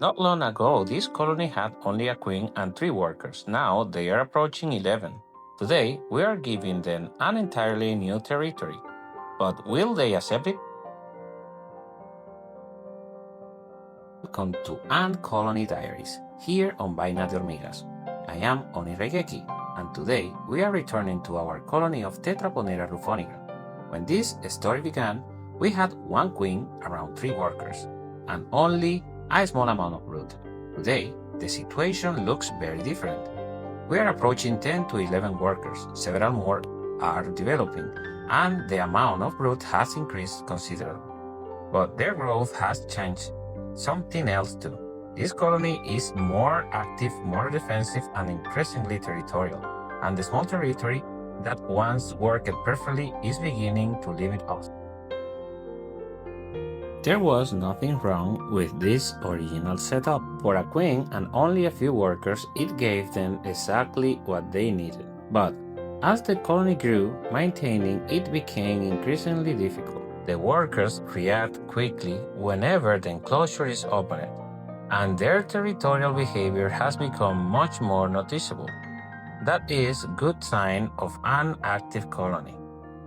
Not long ago, this colony had only a queen and 3 workers. Now they are approaching 11. Today, we are giving them an entirely new territory. But will they accept it? Welcome to Ant Colony Diaries, here on Vaina de Hormigas. I am Oni Regeki, and today we are returning to our colony of Tetraponera Rufonigra. When this story began, we had 1 queen, around 3 workers, and only a small amount of brood. Today, the situation looks very different. We are approaching 10 to 11 workers, several more are developing, and the amount of brood has increased considerably. But their growth has changed something else too. This colony is more active, more defensive, and increasingly territorial, and the small territory that once worked perfectly is beginning to limit us. There was nothing wrong with this original setup. For a queen and only a few workers, it gave them exactly what they needed. But as the colony grew, maintaining it became increasingly difficult. The workers react quickly whenever the enclosure is opened, and their territorial behavior has become much more noticeable. That is a good sign of an active colony,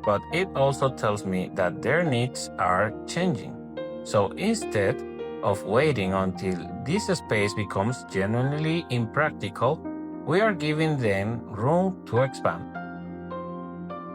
but it also tells me that their needs are changing. So instead of waiting until this space becomes genuinely impractical, we are giving them room to expand.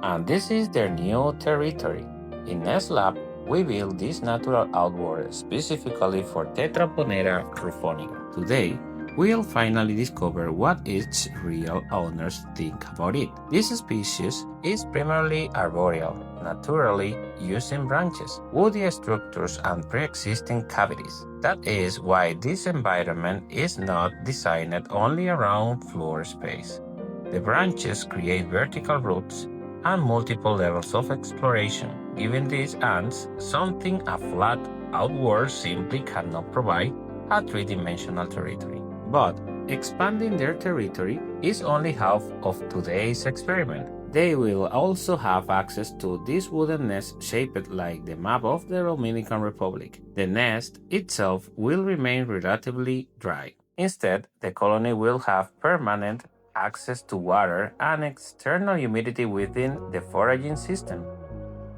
And this is their new territory. In Nest Lab, we built this natural outboard specifically for Tetraponera Rufonigra. Today, we'll finally discover what its real owners think about it. This species is primarily arboreal, naturally using branches, woody structures, and pre-existing cavities. That is why this environment is not designed only around floor space. The branches create vertical roots and multiple levels of exploration, giving these ants something a flat outward simply cannot provide: a 3-dimensional territory. But expanding their territory is only half of today's experiment. They will also have access to this wooden nest shaped like the map of the Dominican Republic. The nest itself will remain relatively dry. Instead, the colony will have permanent access to water and external humidity within the foraging system.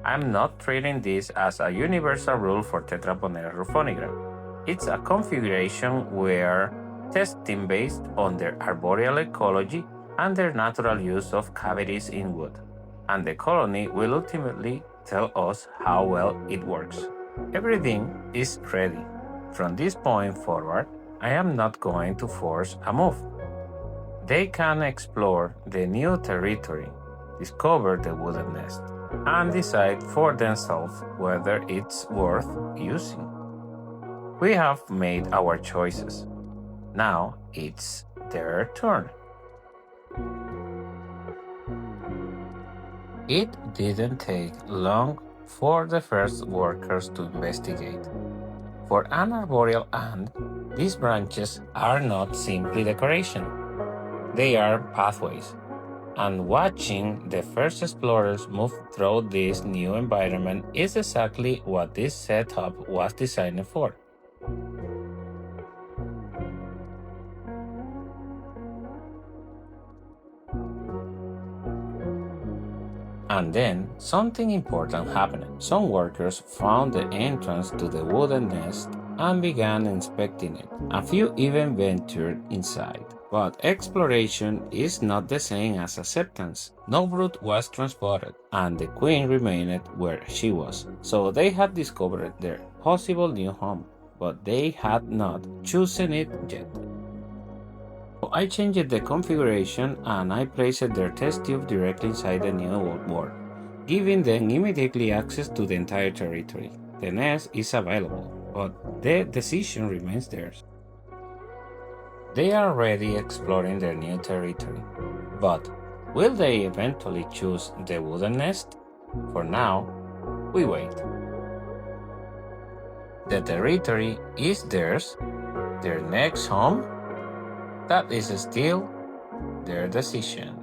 I'm not treating this as a universal rule for Tetraponera Rufonigra. It's a configuration we're testing based on their arboreal ecology and their natural use of cavities in wood. And the colony will ultimately tell us how well it works. Everything is ready. From this point forward, I am not going to force a move. They can explore the new territory, discover the wooden nest, and decide for themselves whether it's worth using. We have made our choices. Now it's their turn. It didn't take long for the first workers to investigate. For an arboreal ant, these branches are not simply decoration. They are pathways, and watching the first explorers move through this new environment is exactly what this setup was designed for. And then something important happened. Some workers found the entrance to the wooden nest and began inspecting it. A few even ventured inside. But exploration is not the same as acceptance. No brood was transported, and the queen remained where she was. So they had discovered their possible new home, but they had not chosen it yet. So I changed the configuration and I placed their test tube directly inside the new board, giving them immediately access to the entire territory. The nest is available, but the decision remains theirs. They are already exploring their new territory, but will they eventually choose the wooden nest? For now, we wait. The territory is theirs, their next home. That is still their decision.